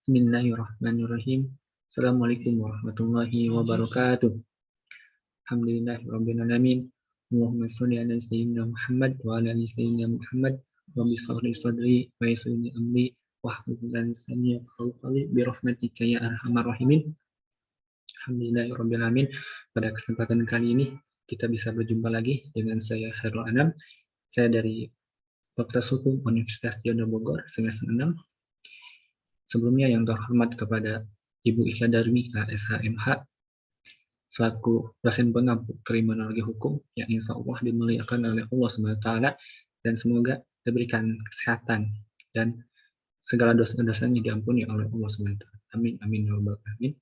Bismillahirrahmanirrahim. Assalamualaikum warahmatullahi wabarakatuh. Alhamdulillahirrabbilalamin. Allahumma sholli ala sayyidina Muhammad wa ala ali sayyidina Muhammad. Rabbi shrah sadri wa yassir li amri wahlul 'uqdatam min lisani yafqahu qawli bi rahmatika ya arhamar rahimin. Alhamdulillahirrabbilalamin. Pada kesempatan kali ini kita bisa berjumpa lagi dengan saya Khairul Anam. Saya dari Fakultas Hukum Universitas Diponegoro Bogor semester 6. Sebelumnya yang terhormat kepada Ibu Ika Darmi, SHMH, selaku dosen pengampu kriminologi hukum yang insya Allah dimuliakan oleh Allah SWT, dan semoga diberikan kesehatan dan segala dosa-dosanya diampuni oleh Allah SWT. Amin, amin, ya rabbal alamin.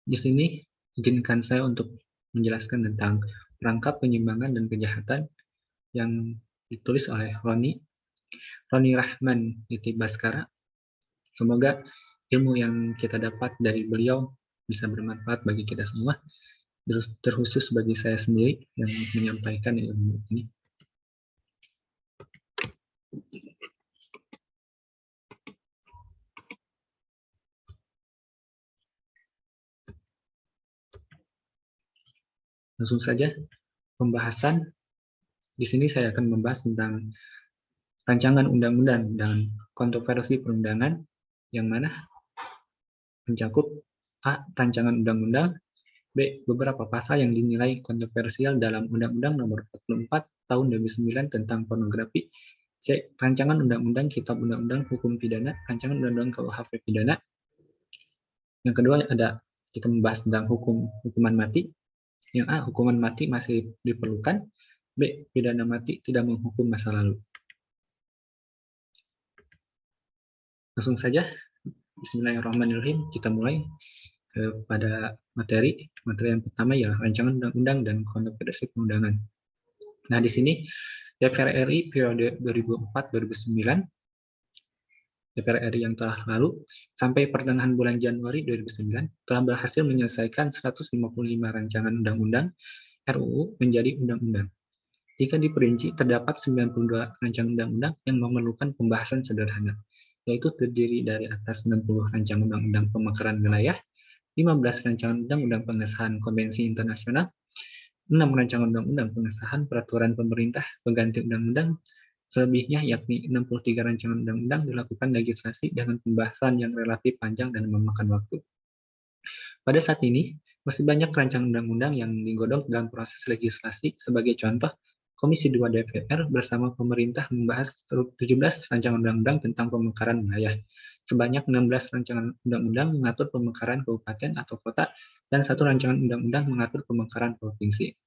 Di sini izinkan saya untuk menjelaskan tentang perangkap penyimpangan dan kejahatan yang ditulis oleh Roni Rahman Niti Baskara. Semoga ilmu yang kita dapat dari beliau bisa bermanfaat bagi kita semua, terkhusus bagi saya sendiri yang menyampaikan ilmu ini. Langsung saja pembahasan. Di sini saya akan membahas tentang rancangan undang-undang dan kontroversi perundangan, yang mana mencakup A. Rancangan undang-undang, B. Beberapa pasal yang dinilai kontroversial dalam Undang-Undang Nomor 44 Tahun 2009 tentang pornografi, C. Rancangan undang-undang Kitab Undang-Undang Hukum Pidana, Rancangan Undang-Undang KUHP Pidana. Yang kedua ada kita membahas tentang hukuman mati. Yang A. Hukuman mati masih diperlukan. B. Pidana mati tidak menghukum masa lalu. Langsung saja, Bismillahirrahmanirrahim, kita mulai pada materi yang pertama ya, rancangan undang-undang dan kontroversi perundangan. Nah, di sini DPR RI periode 2004-2009, DPR RI yang telah lalu sampai pertengahan bulan Januari 2009 telah berhasil menyelesaikan 155 rancangan undang-undang RUU menjadi undang-undang. Jika diperinci, terdapat 92 rancangan undang-undang yang memerlukan pembahasan sederhana, yaitu terdiri dari atas 60 rancangan undang-undang pemekaran wilayah, 15 rancangan undang-undang pengesahan konvensi internasional, 6 rancangan undang-undang pengesahan peraturan pemerintah pengganti undang-undang, selebihnya yakni 63 rancangan undang-undang dilakukan legislasi dengan pembahasan yang relatif panjang dan memakan waktu. Pada saat ini, masih banyak rancangan undang-undang yang digodok dalam proses legislasi. Sebagai contoh, Komisi 2 DPR bersama pemerintah membahas 17 rancangan undang-undang tentang pemekaran wilayah. Sebanyak 16 rancangan undang-undang mengatur pemekaran kabupaten atau kota, dan 1 rancangan undang-undang mengatur pemekaran provinsi.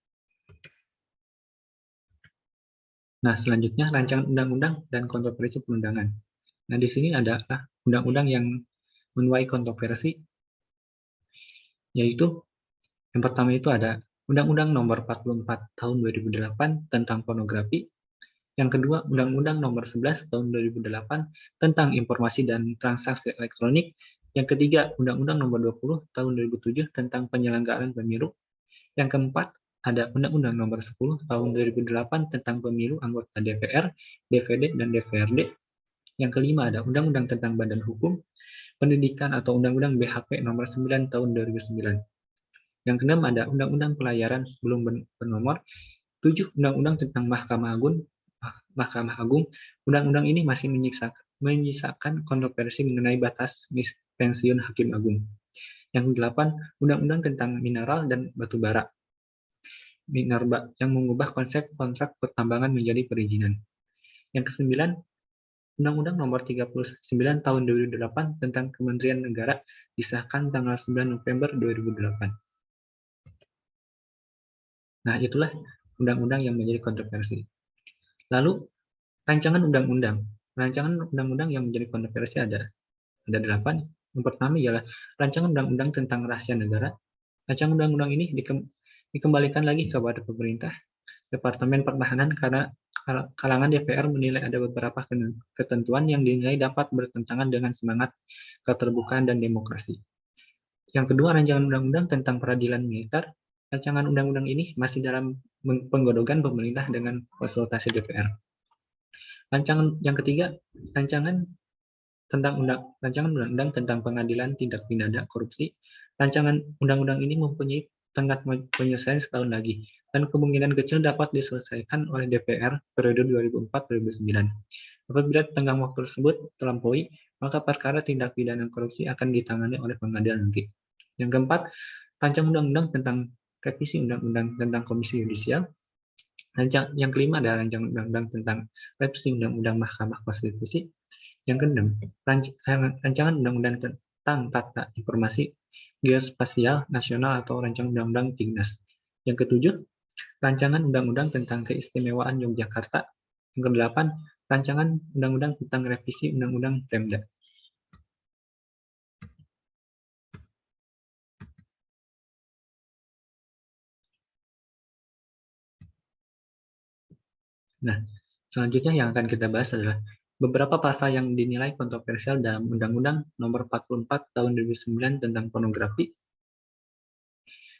Nah, selanjutnya rancangan undang-undang dan kontroversi perundangan. Nah, di sini ada undang-undang yang menuai kontroversi, yaitu yang pertama itu ada Undang-Undang Nomor 44 Tahun 2008 tentang pornografi. Yang kedua, Undang-Undang Nomor 11 Tahun 2008 tentang informasi dan transaksi elektronik. Yang ketiga, Undang-Undang Nomor 20 Tahun 2007 tentang penyelenggaraan pemilu. Yang keempat, ada Undang-Undang Nomor 10 Tahun 2008 tentang pemilu anggota DPR, DPD, dan DPRD. Yang kelima, ada Undang-Undang tentang Badan Hukum Pendidikan atau Undang-Undang BHP Nomor 9 Tahun 2009. Yang keenam ada Undang-Undang Pelayaran belum bernomor 7, Undang-Undang tentang Mahkamah Agung. Undang-undang ini masih menyisakan kontroversi mengenai batas pensiun Hakim Agung. Yang ke-8, Undang-Undang tentang mineral dan batu bara, Minerba, yang mengubah konsep kontrak pertambangan menjadi perizinan. Yang ke-9, Undang-Undang Nomor 39 Tahun 2008 tentang Kementerian Negara disahkan tanggal 9 November 2008. Nah, itulah undang-undang yang menjadi kontroversi. Lalu, rancangan undang-undang. Rancangan undang-undang yang menjadi kontroversi ada 8. Yang pertama ialah rancangan undang-undang tentang rahasia negara. Rancangan undang-undang ini dikembalikan lagi kepada pemerintah, Departemen Pertahanan, karena kalangan DPR menilai ada beberapa ketentuan yang dinilai dapat bertentangan dengan semangat keterbukaan dan demokrasi. Yang kedua, rancangan undang-undang tentang peradilan militer. Rancangan undang-undang ini masih dalam penggodokan pemerintah dengan konsultasi DPR. Rancangan yang ketiga, rancangan rancangan undang-undang tentang pengadilan tindak pidana korupsi. Rancangan undang-undang ini mempunyai tenggat penyelesaian setahun lagi, dan kemungkinan kecil dapat diselesaikan oleh DPR periode 2004-2009. Apabila tenggang waktu tersebut terlampaui, maka perkara tindak pidana korupsi akan ditangani oleh pengadilan negeri. Yang keempat, rancangan undang-undang tentang revisi undang-undang tentang Komisi Yudisial. Yang kelima adalah rancangan undang-undang tentang revisi undang-undang Mahkamah Konstitusi. Yang keenam, rancangan undang-undang tentang tata informasi geospasial nasional atau rancangan undang-undang Tignas. Yang ketujuh, rancangan undang-undang tentang keistimewaan Yogyakarta. Yang kedelapan, rancangan undang-undang tentang revisi undang-undang Pemda. Nah, selanjutnya yang akan kita bahas adalah beberapa pasal yang dinilai kontroversial dalam Undang-Undang Nomor 44 Tahun 2009 tentang pornografi.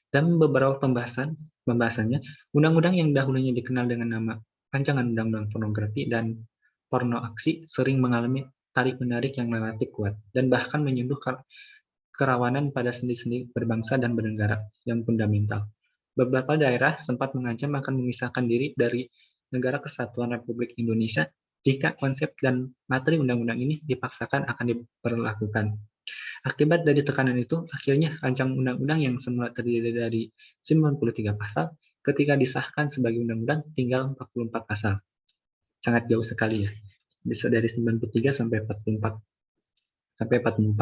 Dan beberapa pembahasannya, undang-undang yang dahulunya dikenal dengan nama Rancangan Undang-Undang Pornografi dan Porno Aksi sering mengalami tarik-menarik yang relatif kuat dan bahkan menyentuh kerawanan pada sendi-sendi berbangsa dan bernegara yang fundamental. Beberapa daerah sempat mengancam akan memisahkan diri dari Negara Kesatuan Republik Indonesia jika konsep dan materi undang-undang ini dipaksakan akan diberlakukan. Akibat dari tekanan itu, akhirnya rancangan undang-undang yang semula terdiri dari 93 pasal, ketika disahkan sebagai undang-undang tinggal 44 pasal. Sangat jauh sekali ya. Bisa dari 93 sampai 44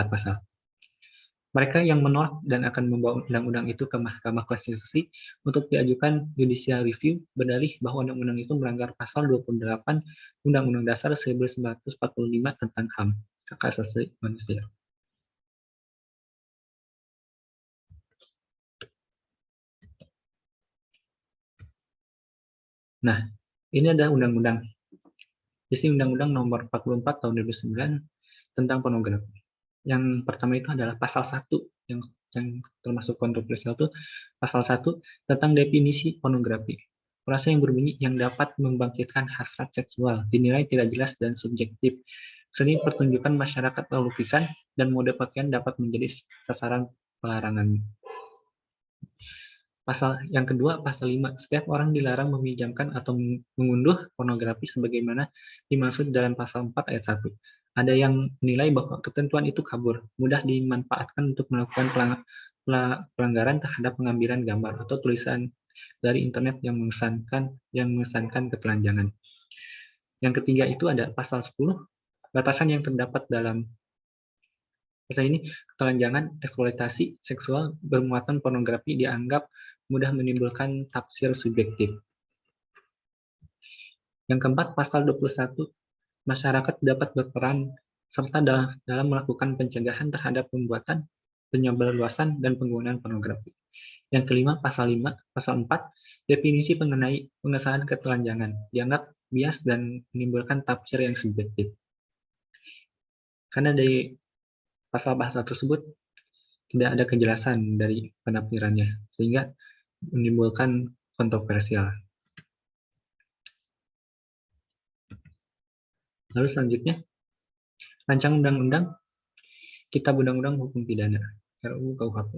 pasal. Mereka yang menolak dan akan membawa undang-undang itu ke Mahkamah Konstitusi untuk diajukan judicial review berdalih bahwa undang-undang itu melanggar pasal 28 Undang-Undang Dasar 1945 tentang HAM, Hak Asasi Manusia. Nah, ini ada undang-undang. Isi Undang-Undang Nomor 44 Tahun 2009 tentang pornografi. Yang pertama itu adalah pasal 1 yang termasuk kontroversial itu pasal 1 tentang definisi pornografi. Frasa yang berbunyi yang dapat membangkitkan hasrat seksual dinilai tidak jelas dan subjektif. Seni pertunjukan masyarakat atau lukisan dan mode pakaian dapat menjadi sasaran pelarangan. Pasal yang kedua, pasal 5, setiap orang dilarang meminjamkan atau mengunduh pornografi sebagaimana dimaksud dalam pasal 4 ayat 1. Ada yang menilai bahwa ketentuan itu kabur, mudah dimanfaatkan untuk melakukan pelanggaran terhadap pengambilan gambar atau tulisan dari internet yang mengesankan ketelanjangan. Yang ketiga itu ada pasal 10, batasan yang terdapat dalam pasal ini, ketelanjangan, eksploitasi seksual bermuatan pornografi dianggap mudah menimbulkan tafsir subjektif. Yang keempat, pasal 21, masyarakat dapat berperan serta dalam melakukan pencegahan terhadap pembuatan, penyebarluasan, dan penggunaan pornografi. Yang kelima, pasal 5, pasal 4, definisi mengenai pengesahan ketelanjangan dianggap bias dan menimbulkan tafsir yang subjektif. Karena dari pasal-pasal tersebut tidak ada kejelasan dari penafsirannya, sehingga menimbulkan kontroversial. Lalu selanjutnya, rancangan undang-undang Kitab Undang-Undang Hukum Pidana (RUU KUHP).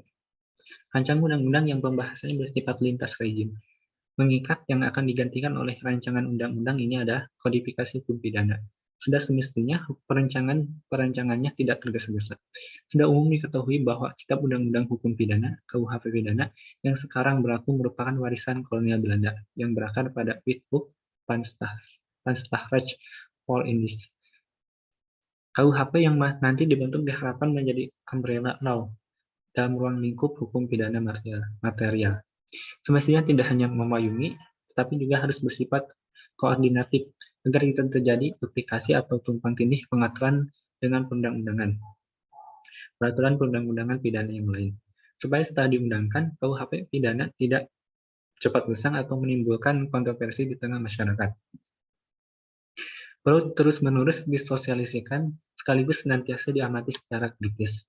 Rancangan undang-undang yang pembahasannya bersifat lintas rezim, mengikat yang akan digantikan oleh rancangan undang-undang ini adalah kodifikasi hukum pidana. Sudah semestinya perancangannya tidak tergesa-gesa. Sudah umum diketahui bahwa Kitab Undang-Undang Hukum Pidana (KUHP Pidana) yang sekarang berlaku merupakan warisan kolonial Belanda yang berakar pada Wetboek van Stafrecht voor Indisch. KUHP yang nanti dibentuk diharapkan menjadi umbrella law dalam ruang lingkup hukum pidana material. Semestinya tidak hanya memayungi, tetapi juga harus bersifat koordinatif agar tidak terjadi duplikasi atau tumpang tindih pengaturan dengan perundang-undangan, peraturan perundang-undangan pidana yang lain. Supaya setelah diundangkan, KUHP pidana tidak cepat usang atau menimbulkan kontroversi di tengah masyarakat. Perlu terus-menerus disosialisasikan sekaligus senantiasa diamati secara kritis.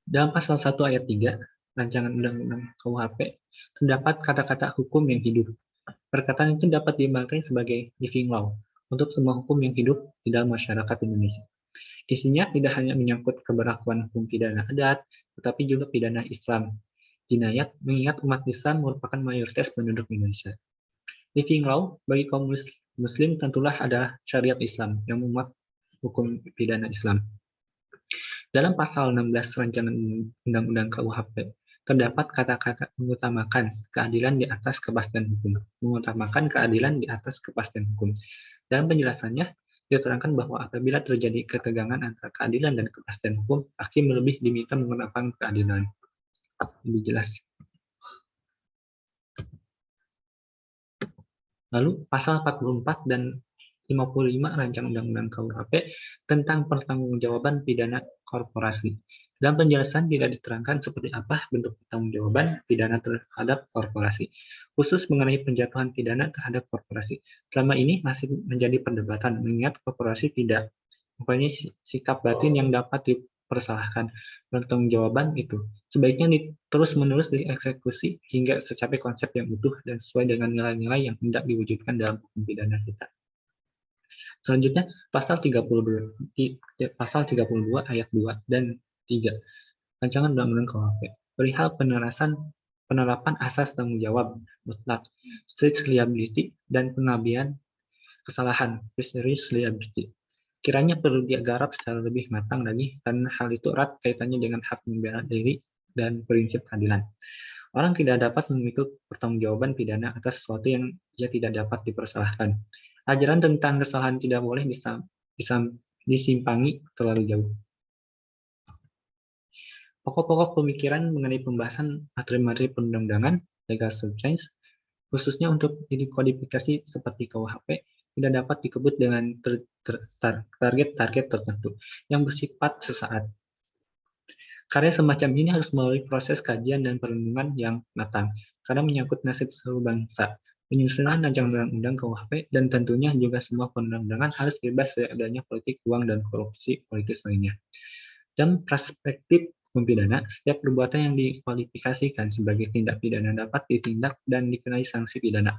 Dalam pasal 1 ayat 3, rancangan undang-undang KUHP Terdapat kata-kata hukum yang hidup. Perkataan itu dapat dimaknai sebagai living law untuk semua hukum yang hidup di dalam masyarakat Indonesia. Isinya tidak hanya menyangkut keberlakuan hukum pidana adat, tetapi juga pidana Islam, jinayat, mengingat umat Islam merupakan mayoritas penduduk Indonesia. Living law bagi kaum Muslim tentulah ada syariat Islam yang memuat hukum pidana Islam. Dalam pasal 16 Rancangan Undang-Undang KUHP, terdapat kata-kata mengutamakan keadilan di atas kepastian hukum. Mengutamakan keadilan di atas kepastian hukum. Dalam penjelasannya, diterangkan bahwa apabila terjadi ketegangan antara keadilan dan kepastian hukum, hakim lebih diminta mengutamakan keadilan. Lebih jelas. Lalu pasal 44 dan 55 Rancangan Undang-Undang KUHP tentang pertanggungjawaban pidana korporasi. Dalam penjelasan tidak diterangkan seperti apa bentuk pertanggungjawaban pidana terhadap korporasi, khusus mengenai penjatuhan pidana terhadap korporasi. Selama ini masih menjadi perdebatan, mengingat korporasi tidak mempunyai sikap batin yang dapat dipersalahkan. Pertanggungjawaban itu sebaiknya terus-menerus dieksekusi hingga tercapai konsep yang utuh dan sesuai dengan nilai-nilai yang hendak diwujudkan dalam hukum pidana kita. Selanjutnya, pasal 32 ayat 2 dan 3 Rancangan Undang-Undang KUHP perihal penerapan asas tanggung jawab mutlak, strict liability, dan pengabdian kesalahan, vicarious liability. Kiranya perlu digarap secara lebih matang lagi karena hal itu erat kaitannya dengan hak membela diri dan prinsip keadilan. Orang tidak dapat memikul pertanggungjawaban pidana atas sesuatu yang ia tidak dapat dipersalahkan. Ajaran tentang kesalahan tidak boleh disimpangi terlalu jauh. Pokok-pokok pemikiran mengenai pembahasan materi-materi perundang-undangan, legal substance, khususnya untuk kodifikasi seperti KUHP, tidak dapat dikebut dengan target-target tertentu yang bersifat sesaat. Karya semacam ini harus melalui proses kajian dan perenungan yang matang, karena menyangkut nasib seluruh bangsa. Penyusunan rancangan undang-undang KUHP dan tentunya juga semua perundang-undangan harus bebas dari adanya politik uang dan korupsi politis lainnya. Dalam perspektif hukum pidana, setiap perbuatan yang dikualifikasikan sebagai tindak pidana dapat ditindak dan dikenai sanksi pidana,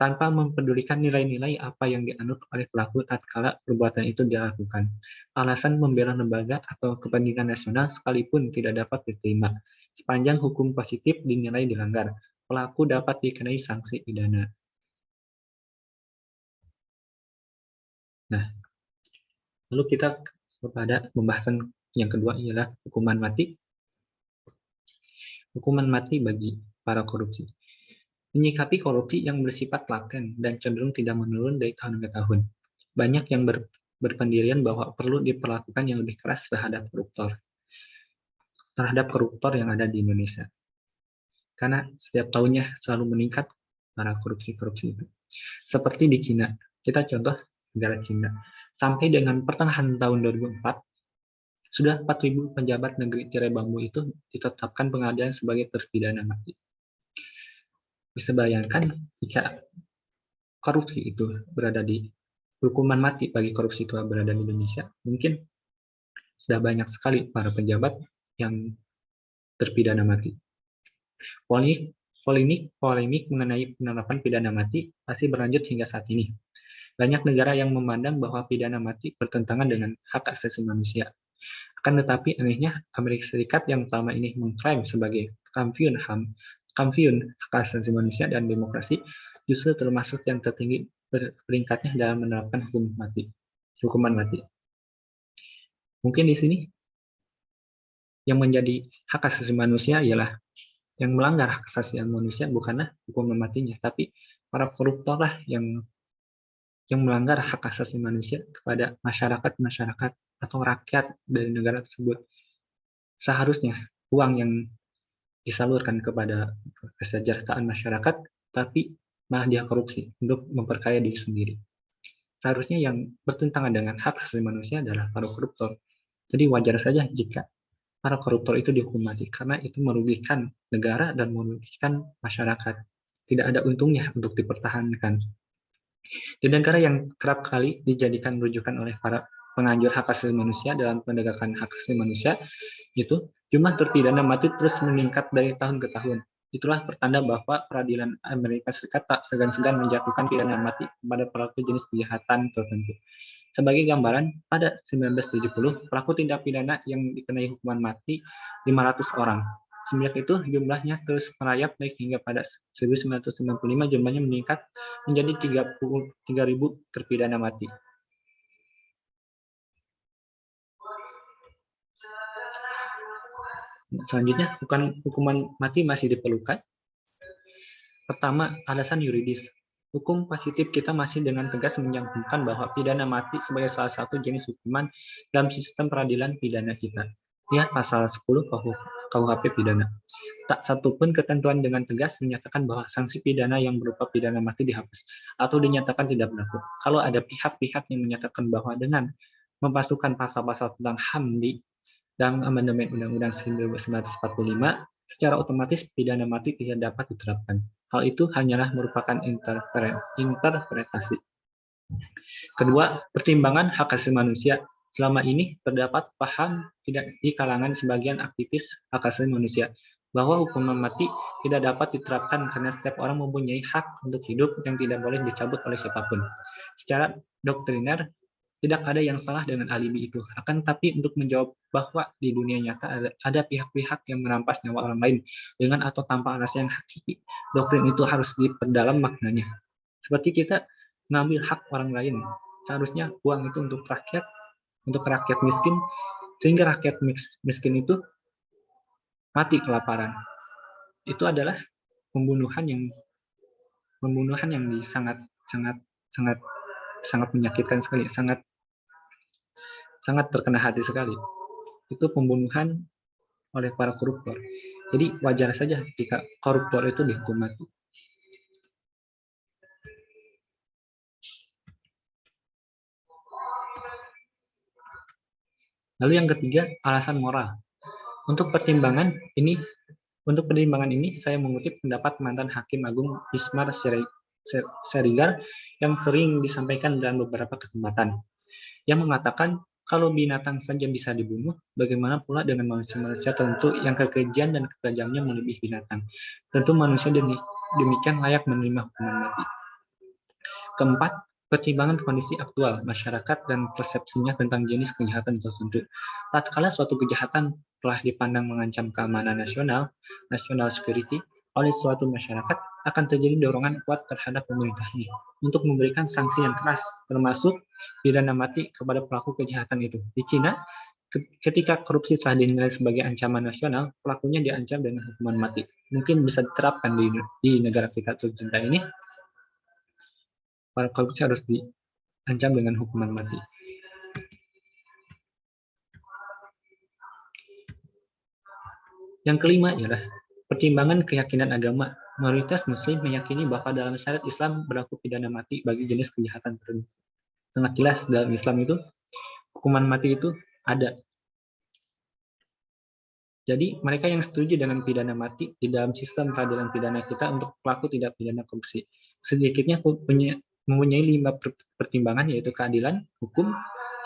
tanpa mempedulikan nilai-nilai apa yang dianut oleh pelaku tatkala perbuatan itu dilakukan. Alasan membela lembaga atau kepentingan nasional sekalipun tidak dapat diterima. Sepanjang hukum positif dinilai dilanggar, pelaku dapat dikenai sanksi pidana. Nah, lalu kita kepada pembahasan yang kedua ialah hukuman mati. Hukuman mati bagi para korupsi. Menyikapi korupsi yang bersifat laten dan cenderung tidak menurun dari tahun ke tahun. Banyak yang berpendirian bahwa perlu diperlakukan yang lebih keras terhadap koruptor yang ada di Indonesia. Karena setiap tahunnya selalu meningkat para korupsi itu. Seperti di Cina, kita contoh negara Cina. Sampai dengan pertengahan tahun 2004, sudah 4.000 penjabat negeri tirai bambu itu ditetapkan pengadilan sebagai terpidana mati. Bisa bayangkan jika korupsi itu berada di hukuman mati bagi korupsi itu berada di Indonesia, mungkin sudah banyak sekali para pejabat yang terpidana mati. Polemik mengenai penerapan pidana mati masih berlanjut hingga saat ini. Banyak negara yang memandang bahwa pidana mati bertentangan dengan hak asasi manusia. Akan tetapi anehnya Amerika Serikat yang selama ini mengklaim sebagai kampiun hak asasi manusia dan demokrasi justru termasuk yang tertinggi peringkatnya dalam menerapkan hukuman mati. Mungkin di sini yang menjadi hak asasi manusia ialah yang melanggar hak asasi manusia bukanlah hukuman matinya, tapi para koruptor lah yang melanggar hak asasi manusia kepada masyarakat atau rakyat dari negara tersebut. Seharusnya uang yang disalurkan kepada kesejahteraan masyarakat, tapi malah dia korupsi untuk memperkaya diri sendiri. Seharusnya yang bertentangan dengan hak asasi manusia adalah para koruptor. Jadi wajar saja jika para koruptor itu dihukum mati, karena itu merugikan negara dan merugikan masyarakat. Tidak ada untungnya untuk dipertahankan. Di negara yang kerap kali dijadikan rujukan oleh para penganjur hak asasi manusia dalam penegakan hak asasi manusia, itu jumlah terpidana mati terus meningkat dari tahun ke tahun. Itulah pertanda bahwa peradilan Amerika Serikat tak segan-segan menjatuhkan pidana mati kepada pelaku jenis kejahatan tertentu. Sebagai gambaran, pada 1970, pelaku tindak pidana yang dikenai hukuman mati 500 orang. Semenjak itu, jumlahnya terus merayap naik hingga pada 1995 jumlahnya meningkat menjadi 33.000 terpidana mati. Selanjutnya, hukuman mati masih diperlukan. Pertama, alasan yuridis. Hukum positif kita masih dengan tegas mencantumkan bahwa pidana mati sebagai salah satu jenis hukuman dalam sistem peradilan pidana kita. Lihat pasal 10 KUHP pidana. Tak satupun ketentuan dengan tegas menyatakan bahwa sanksi pidana yang berupa pidana mati dihapus atau dinyatakan tidak berlaku. Kalau ada pihak-pihak yang menyatakan bahwa dengan memasukkan pasal-pasal tentang HAM di dalam amandemen Undang-Undang 1945, secara otomatis pidana mati tidak dapat diterapkan. Hal itu hanyalah merupakan interpretasi. Kedua, pertimbangan hak asasi manusia. Selama ini terdapat paham tidak di kalangan sebagian aktivis hak asasi manusia bahwa hukuman mati tidak dapat diterapkan karena setiap orang mempunyai hak untuk hidup yang tidak boleh dicabut oleh siapapun. Secara doktriner, tidak ada yang salah dengan alibi itu. Akan tetapi untuk menjawab bahwa di dunia nyata ada pihak-pihak yang merampas nyawa orang lain dengan atau tanpa alasan yang hakiki, doktrin itu harus diperdalam maknanya. Seperti kita mengambil hak orang lain, seharusnya uang itu untuk rakyat miskin, sehingga rakyat miskin itu mati kelaparan. Itu adalah pembunuhan yang sangat menyakitkan sekali, sangat terkena hati sekali. Itu pembunuhan oleh para koruptor. Jadi wajar saja jika koruptor itu dihukum mati. Lalu yang ketiga, alasan moral. Untuk pertimbangan ini saya mengutip pendapat mantan Hakim Agung Ismar Serigar yang sering disampaikan dalam beberapa kesempatan, yang mengatakan kalau binatang saja bisa dibunuh, bagaimana pula dengan manusia-manusia tertentu yang kekejian dan kekejamnya melebihi binatang. Tentu manusia demikian layak menerima hukuman mati. Keempat, pertimbangan kondisi aktual masyarakat dan persepsinya tentang jenis kejahatan tertentu. Tatkala suatu kejahatan telah dipandang mengancam keamanan nasional security, oleh suatu masyarakat, akan terjadi dorongan kuat terhadap pemerintahnya untuk memberikan sanksi yang keras, termasuk pidana mati kepada pelaku kejahatan itu. Di Cina, ketika korupsi telah dinilai sebagai ancaman nasional, pelakunya diancam dengan hukuman mati. Mungkin bisa diterapkan di negara kita tercinta ini. Para korupsi harus diancam dengan hukuman mati. Yang kelima ialah pertimbangan keyakinan agama. Mayoritas Muslim meyakini bahwa dalam syariat Islam berlaku pidana mati bagi jenis kejahatan tertentu. Sangat jelas dalam Islam itu hukuman mati itu ada. Jadi mereka yang setuju dengan pidana mati di dalam sistem peradilan pidana kita untuk pelaku tindak pidana korupsi, sedikitnya mempunyai 5 pertimbangan, yaitu keadilan, hukum,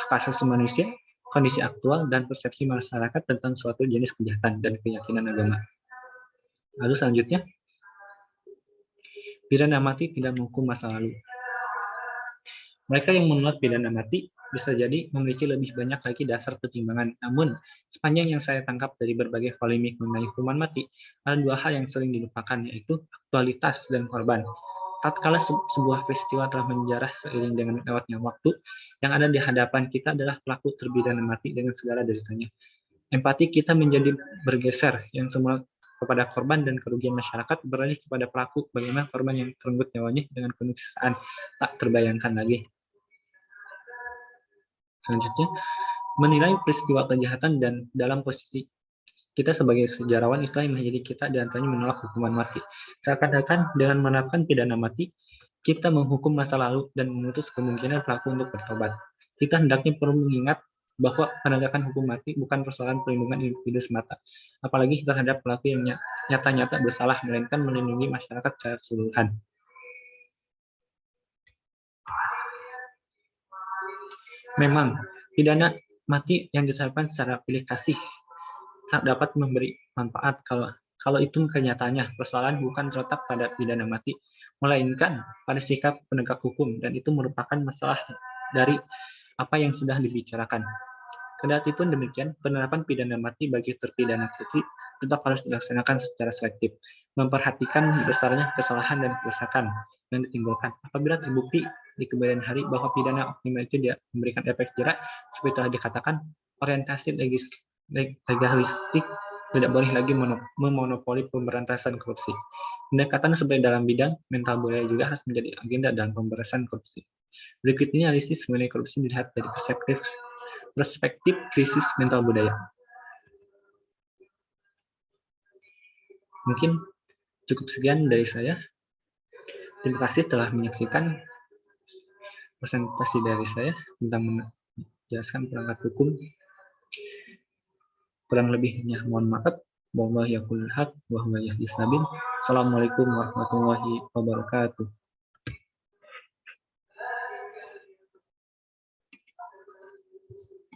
hak asasi manusia, kondisi aktual, dan persepsi masyarakat tentang suatu jenis kejahatan dan keyakinan agama. Lalu selanjutnya, pidana mati tidak menghukum masa lalu. Mereka yang menolak pidana mati bisa jadi memiliki lebih banyak lagi dasar pertimbangan. Namun, sepanjang yang saya tangkap dari berbagai polemik mengenai hukuman mati, ada 2 hal yang sering dilupakan, yaitu aktualitas dan korban. Tatkala sebuah peristiwa telah menjarah seiring dengan lewatnya waktu, yang ada di hadapan kita adalah pelaku terpidana mati dengan segala deritanya. Empati kita menjadi bergeser, yang semula kepada korban dan kerugian masyarakat beralih kepada pelaku, bagaimana korban yang terenggut nyawanya dengan penyiksaan tak terbayangkan lagi. Selanjutnya, menilai peristiwa kejahatan dan dalam posisi kita sebagai sejarawan itu yang menjadi kita diantaranya menolak hukuman mati. Seakan-akan dengan menerapkan pidana mati, kita menghukum masa lalu dan memutus kemungkinan pelaku untuk bertobat. Kita hendaknya perlu mengingat bahwa penegakan hukum mati bukan persoalan perlindungan individu semata, apalagi terhadap pelaku yang nyata-nyata bersalah, melainkan melindungi masyarakat secara keseluruhan. Memang, pidana mati yang diterapkan secara pilih kasih tak dapat memberi manfaat Kalau itu kenyataannya, persoalan bukan terletak pada pidana mati, melainkan pada sikap penegak hukum, dan itu merupakan masalah dari apa yang sudah dibicarakan. Kendati pun demikian, penerapan pidana mati bagi terpidana korupsi tetap harus dilaksanakan secara selektif, memperhatikan besarnya kesalahan dan kerusakan yang ditimbulkan. Apabila terbukti di kemudian hari bahwa pidana optimal itu tidak memberikan efek jerak, seperti telah dikatakan, orientasi legalistik tidak boleh lagi memonopoli pemberantasan korupsi. Pendekatan seperti dalam bidang mental budaya juga harus menjadi agenda dalam pemberantasan korupsi. Berikut ini analisis mengenai korupsi dilihat dari perspektif krisis mental budaya. Mungkin cukup sekian dari saya. Terima kasih telah menyaksikan presentasi dari saya tentang menjelaskan perangkat hukum. Kurang lebihnya mohon maaf. Wallahi yaqulul haq wa huwa yahdis sabil. Assalamualaikum warahmatullahi wabarakatuh.